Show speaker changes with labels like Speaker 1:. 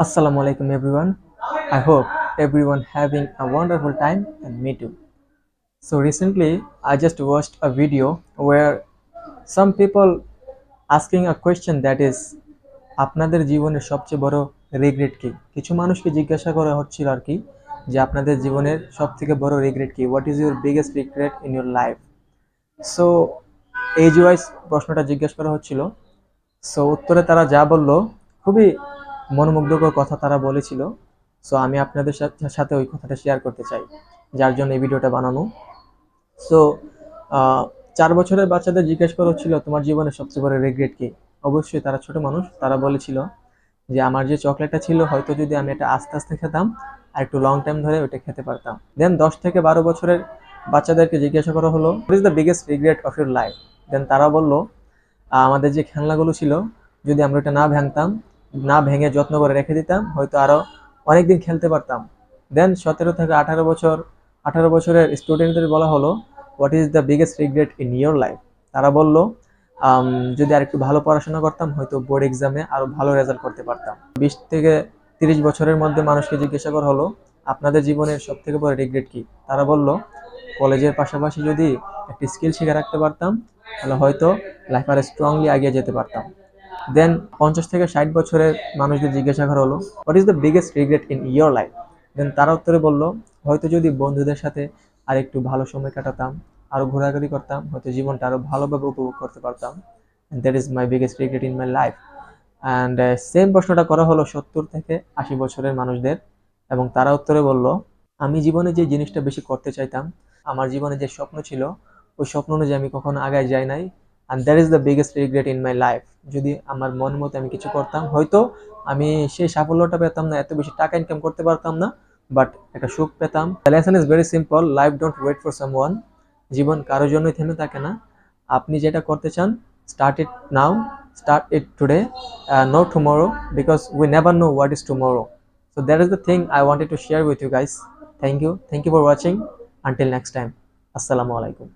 Speaker 1: Assalamu alaikum everyone. I hope everyone having a wonderful time and me too. So recently I just watched a video where some people asking a question that is আপনাদের জীবনের সবচেয়ে বড় regret কি? কিছু মানুষকে জিজ্ঞাসা করা হচ্ছিল আর কি যে আপনাদের জীবনের সবথেকে বড় রিগ্রেট কি? What is your biggest regret in your life? So age wise প্রশ্নটা জিজ্ঞেস করা হচ্ছিল। সো উত্তরে তারা যা বলল খুবই মনোমুগ্ধকর কথা তারা বলেছিল। সো আমি আপনাদের সাথে ওই কথাটা শেয়ার করতে চাই, যার জন্য এই ভিডিওটা বানানো। সো 4 বছরের বাচ্চাদের জিজ্ঞেস করা হচ্ছিল তোমার জীবনের সবচেয়ে বড় রিগ্রেট কি? অবশ্যই তারা ছোট মানুষ, তারা বলেছিল যে আমার যে চকলেটটা ছিল হয়তো যদি আমি এটা আস্তে আস্তে খেতাম আর একটু লং টাইম ধরে ওইটা খেতে পারতাম। দেন 10 থেকে 12 বছরের বাচ্চাদেরকে জিজ্ঞাসা করা হলো what is the biggest regret of your life? Then তারা বলল আমাদের যে খেলনাগুলো ছিল যদি আমরা ওটা না ভাঙতাম, না ভেঙে যত্ন করে রেখে দিতাম হয়তো আরো অনেকদিন খেলতে পারতাম। দেন 17 থেকে 18 বছর, 18 বছরের স্টুডেন্টদের বলা হলো what is the biggest regret in your life? তারা বলল যদি আর একটু ভালো পড়াশোনা করতাম হয়তো বোর্ড এক্সামে আরো ভালো রেজাল্ট করতে পারতাম। 20 থেকে 30 বছরের মধ্যে মানুষকে জিজ্ঞাসা করা হলো আপনাদের জীবনের সব থেকে বড় রিগ্রেট কি? তারা বলল কলেজের পাশাপাশি যদি একটা স্কিল শিখে রাখতে পারতাম তাহলে হয়তো লাইফ আরো স্ট্রংলি এগিয়ে যেতে পারতাম। দেন 50 থেকে 60 বছরের মানুষদের জিজ্ঞাসা করা হলো what is the biggest regret in your life? Then তারা উত্তরে বলল হয়তো যদি বন্ধুদের সাথে আর একটু ভালো সময় কাটাতাম, আরো ঘোরাঘুরি করতাম, হয়তো জীবনটা আরো ভালোভাবে উপভোগ করতে পারতাম। That is my biggest regret in my life. And same প্রশ্নটা করা হলো 70 থেকে 80 বছরের মানুষদের, এবং তারা উত্তরে বলল আমি জীবনে যে জিনিসটা বেশি করতে চাইতাম, আমার জীবনে যে স্বপ্ন ছিল ওই স্বপ্ন অনুযায়ী আমি কখনো আগায় যাই নাই। And that is the biggest regret in my life. যদি আমার মন মতো আমি কিছু করতাম হয়তো আমি সেই সাফল্যটা পেতাম না, এত বেশি টাকা ইনকাম করতে পারতাম না, বাট একটা সুখ পেতাম। The lesson is very simple, life don't wait for someone. জীবন কারোর জন্যই থেমে থাকে না। আপনি যেটা করতে চান start it now, start it today, no tomorrow, because we never know what is tomorrow. So that is the thing I wanted to share with you guys. Thank you for watching. Until next time, assalamu alaikum.